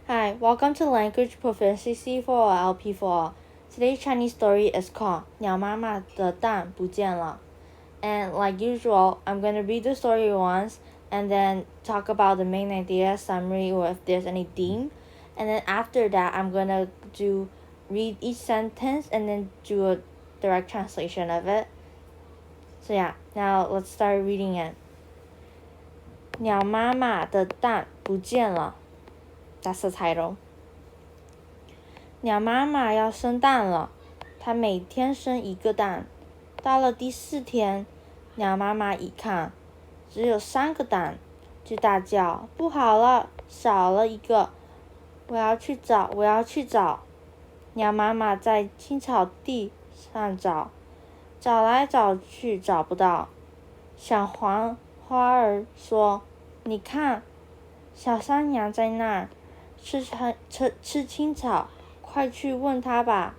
Hi, welcome to Language Proficiency for LP4. Today's Chinese story is called 鸟妈妈的蛋不见了. And like usual, I'm going to read the story once and then talk about the main idea, summary, or if there's any theme. And then after that, I'm going to read each sentence and then do a direct translation of it. So yeah, now let's start reading it. 鸟妈妈的蛋不见了. That's the title. 鸟妈妈要生蛋了，它每天生一个蛋。到了第4天，鸟妈妈一看，只有3个蛋，就大叫：“不好了，少了一个！我要去找，我要去找！”鸟妈妈在青草地上找，找来找去找不到。小黄花儿说：“你看，小山羊在那儿。”吃青草，快去问他吧。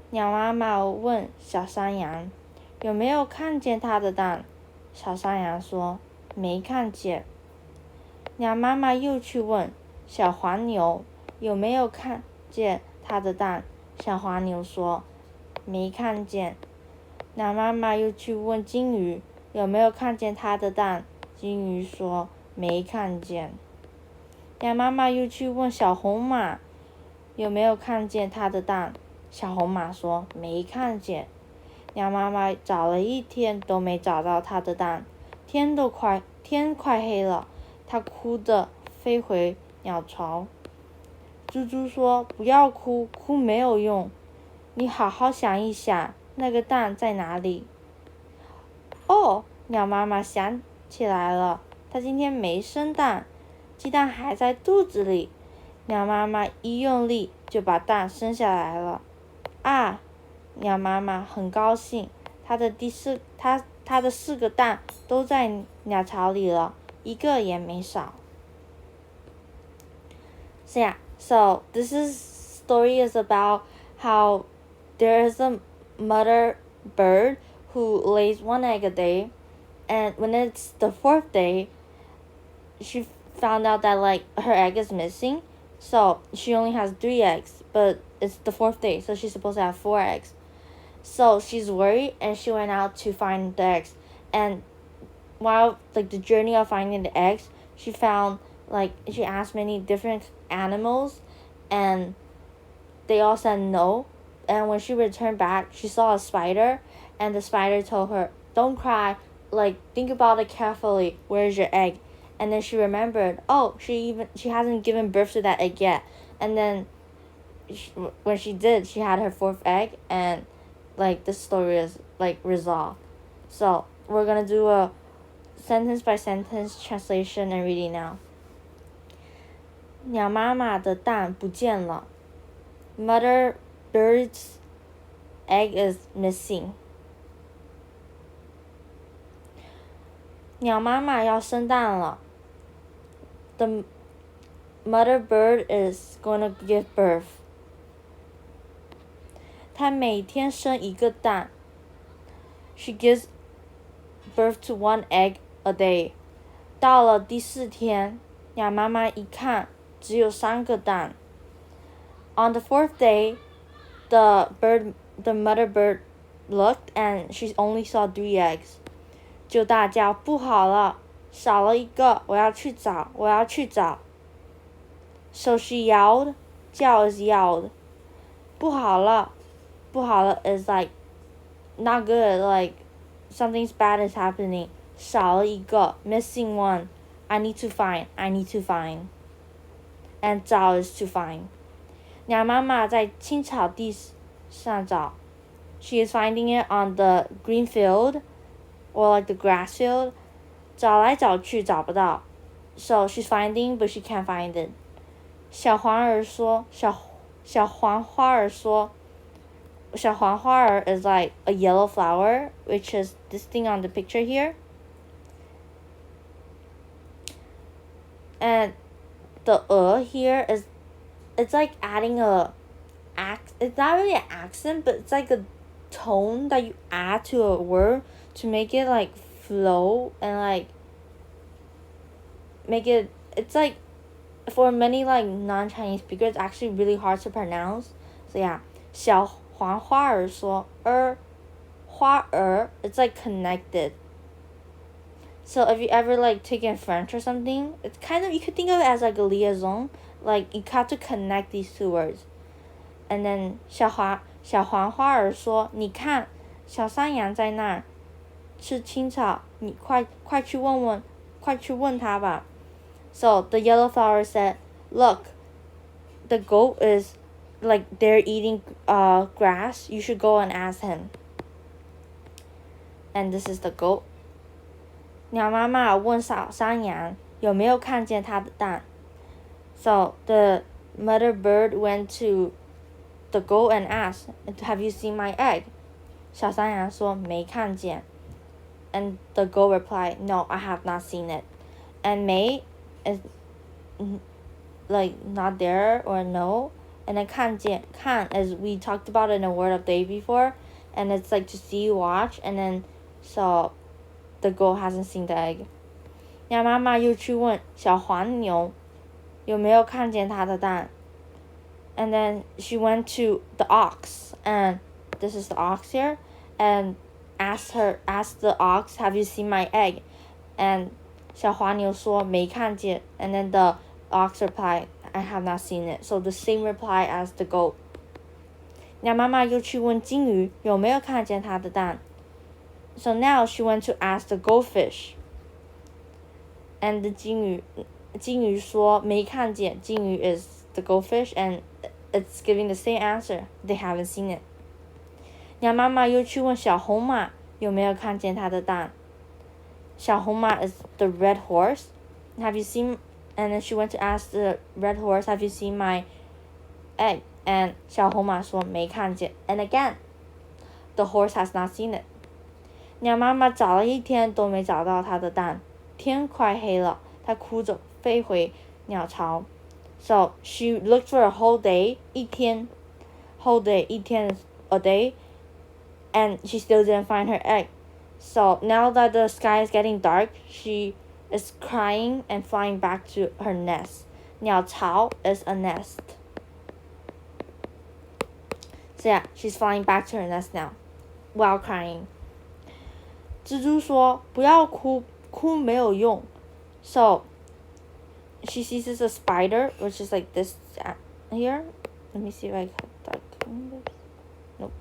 鸟妈妈问小山羊：“有没有看见它的蛋？”小山羊说：“没看见。”鸟妈妈又去问小黄牛：“有没有看见它的蛋？”小黄牛说：“没看见。”鸟妈妈又去问金鱼：“有没有看见它的蛋？”金鱼说：“没看见。”鸟妈妈又去问小红马，有没有看见它的蛋？小红马说没看见。鸟妈妈找了一天都没找到它的蛋，天快黑了，它哭得飞回鸟巢。猪猪说不要哭，哭没有用，你好好想一想，那个蛋在哪里？哦，鸟妈妈想起来了，它今天没生蛋。鸡蛋还在肚子里，鸟妈妈一用力就把蛋生下来了。啊！鸟妈妈很高兴，它的4个蛋都在鸟巢里了，一个也没少。So this story is about how there is a mother bird who lays 1 egg a day, and when it's the 4th day, she found out that her egg is missing, so she only has 3 eggs, but it's the 4th day, so she's supposed to have 4 eggs. So she's worried and she went out to find the eggs, and while the journey of finding the eggs, she found she asked many different animals and they all said no. And when she returned back, she saw a spider, and the spider told her, "Don't cry, think about it carefully, where's your egg?" And then she remembered, oh, she hasn't given birth to that egg yet. And then when she did, she had her 4th egg, and this story is resolved. So we're gonna do a sentence by sentence translation and reading now. 鸟妈妈的蛋不见了。Mother bird's egg is missing. 鸟妈妈要生蛋了。The mother bird is going to give birth. 她每天生一个蛋。She gives birth to 1 egg a day. 到了第4天，鸟妈妈一看，只有3个蛋。On the 4th day, the mother bird looked and she only saw 3 eggs. 就大叫不好了，少了一个，我要去找，我要去找。So she yelled, 叫 is yelled. 不好了is not good, something's bad is happening. 少了一个 missing one. I need to find. And 找 is to find. 鸟妈妈在青草地上找。She is finding it on the green field, or the grass field. 找来找去找不到。So she's finding, but she can't find it. 小黄花儿说 is a yellow flower, which is this thing on the picture here. And the here it's adding it's not really an accent, but it's a tone that you add to a word to make it flow and make it, it's for many like non-Chinese speakers, it's actually really hard to pronounce. So yeah, 小黄花儿说花儿 it's like connected. So if you ever like taken French or something, it's kind of, you could think of it as like a liaison. Like you have to connect these two words. And then 小黄花儿说你看小山羊在那儿吃青草，你快去问他吧。So the yellow flower said, look, the goat is like they're eating grass. You should go and ask him. And this is the goat. 鸟妈妈问小山羊有没有看见它的蛋。So the mother bird went to the goat and asked, have you seen my egg? 小山羊说没看见。And the goat replied, no, I have not seen it. And may is like not there or no. And then 看见 看 as we talked about in a word of day before, and it's like to see, watch, and then so the goat hasn't seen the egg. 鸟妈妈又去问小黄牛有没有看见它的蛋。And then she went to the ox, and this is the ox here, and asked the ox, have you seen my egg? And 小黄牛说没看见。And then the ox replied, I have not seen it. So the same reply as the goat. 鸟妈妈又去问金鱼有没有看见它的蛋。So now she went to ask the goldfish. And the 金鱼说没看见。金鱼 is the goldfish, and it's giving the same answer. They haven't seen it. 鸟妈妈又去问小红马有没有看见它的蛋。小红马 is the red horse. Have you seen? And then she went to ask the red horse, have you seen my egg? And 小红马说没看见。And again, the horse has not seen it. 鸟妈妈找了一天都没找到它的蛋。天快黑了，她哭着飞回鸟巢。So she looked for a whole day, 一天 whole day, 一天 is a day, and she still didn't find her egg. So now that the sky is getting dark, she is crying and flying back to her nest. 鸟巢 is a nest. So yeah, she's flying back to her nest now, while crying. 蜘蛛说不要哭，哭没有用。So she sees a spider, which is like this here. Let me see if I cut that. Nope.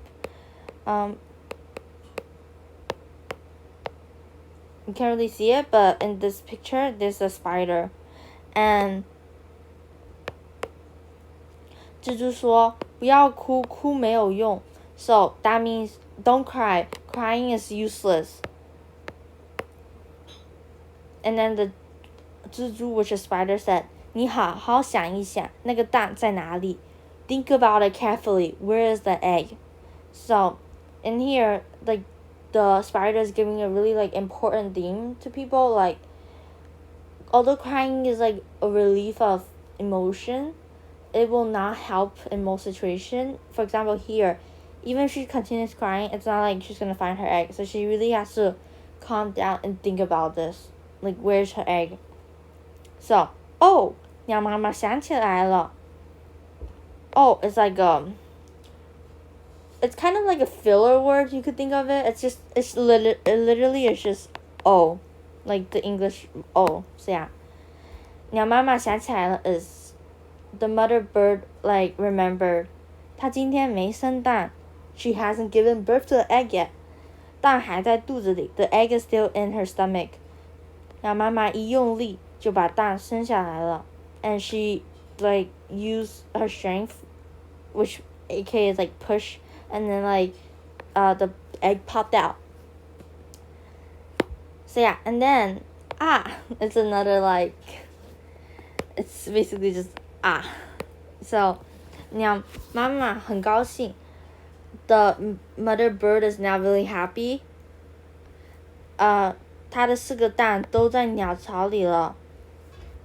You can't really see it, but in this picture, there's a spider. And 蜘蛛说不要哭，哭没有用。So that means don't cry. Crying is useless. And then the 蜘蛛 which is spider said, 你好好想一想，那个蛋在哪里？ Think about it carefully. Where is the egg? So in here, like the spider is giving a really like important theme to people. Like, although crying is like a relief of emotion, it will not help in most situations. For example, here, even if she continues crying, it's not like she's gonna find her egg. So she really has to calm down and think about this. Like, where's her egg? So, oh, 鸟妈妈想起来了。Oh, it's like it's kind of like a filler word, you could think of it. Literally it's just oh, like the English oh. So yeah, 鸟妈妈想起来了 is the mother bird like remembered. 她今天没生蛋 She hasn't given birth to the egg yet. 蛋还在肚子里 The egg is still in her stomach. 鸟妈妈一用力就把蛋生下来了 And she like used her strength, which aka is like push, and then like the egg popped out. So yeah, and then it's another like, it's basically just So 鸟妈妈很高兴 The mother bird is now really happy. 她的4个蛋都在鸟巢里了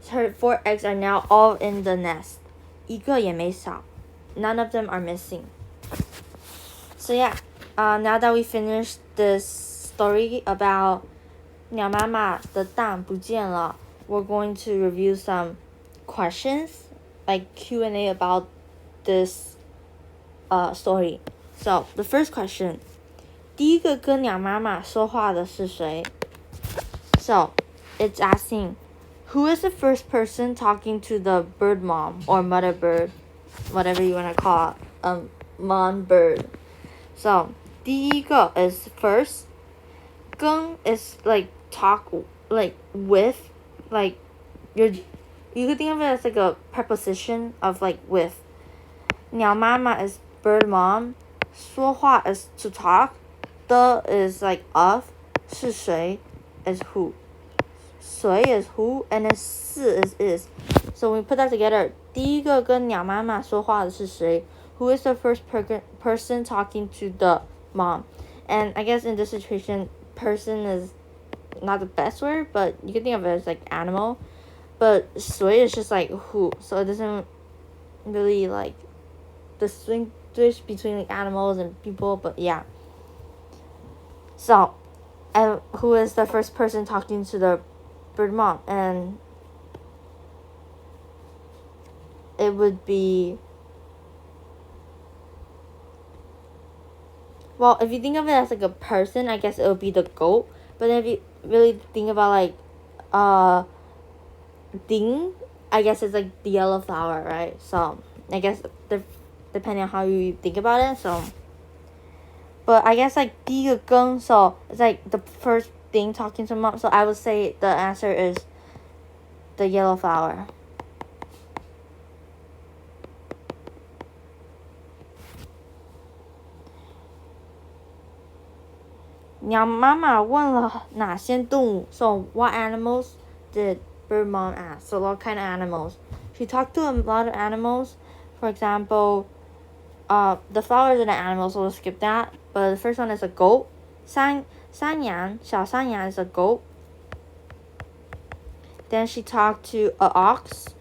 Her 4 eggs are now all in the nest. 一个也没少 None of them are missing. So yeah, now that we finished this story about 鸟妈妈的蛋不见了 we're going to review some questions, like Q&A about this story. So the first question, 第一个跟鸟妈妈说话的是谁? So it's asking, who is the first person talking to the bird mom or mother bird, whatever you want to call it, mom bird. So 第一个 is first. 跟 is like talk, like with, like you could think of it as like a preposition of like with. 鸟妈妈 is bird mom. 说话 is to talk. 的 is like of. 是谁 is who. 谁 is who, and then 是 is. So when we put that together, 第一个跟鸟妈妈说话的是谁? Who is the first person talking to the mom? And I guess in this situation, person is not the best word, but you can think of it as like animal. But 谁 is just like who, so it doesn't really like distinguish between like animals and people, but yeah. So, and who is the first person talking to the bird mom? And it would be, well, if you think of it as like a person, I guess it would be the goat. But then if you really think about like thing, I guess it's like the yellow flower, right? So I guess depending on how you think about it. So, but I guess like 第一个跟, so it's like the first thing talking to mom. So I would say the answer is the yellow flower. Now Mama 问了哪些动物? So what animals did bird mom ask? So what kind of animals? She talked to a lot of animals. For example, the flowers are the animals, so we'll skip that. But the first one is a goat. 山羊, 小山羊 is a goat. Then she talked to an ox,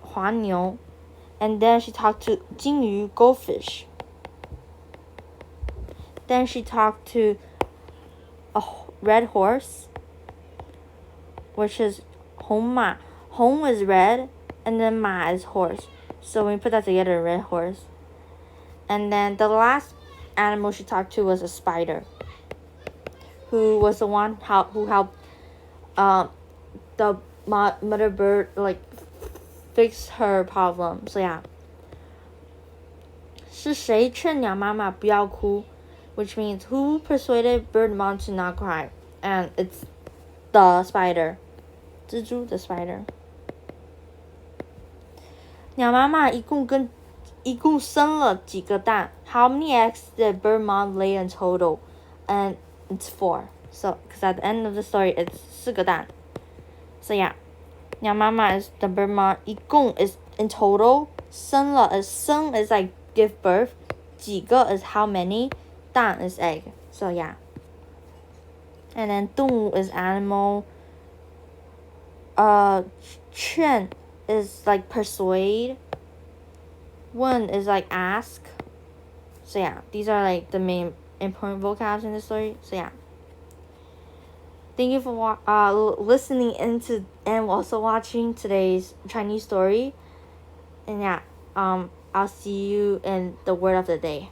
黄牛. And then she talked to 金鱼, goldfish. Then she talked to a red horse, which is 红马. 红 is red, and then 马 is horse. So when we put that together, red horse. And then the last animal she talked to was a spider, who was the one who helped the mother bird like fix her problem. So yeah. 是谁劝鸟妈妈不要哭? Which means who persuaded bird mom to not cry? And it's the spider. 蜘蛛 the spider. 鸟妈妈一共生了几个蛋? How many eggs did bird mom lay in total? And it's 4. So, because at the end of the story, it's 4个蛋. So yeah, 鸟妈妈 is the bird mom. 一共 is in total. 生了 is 生 is like give birth. 几个 is how many. 蛋 is egg. So yeah. And then 动物 is animal. 劝 is like persuade. 问 is like ask. So yeah, these are like the main important vocabs in the story. So yeah. Thank you for listening into and also watching today's Chinese story. And yeah, I'll see you in the word of the day.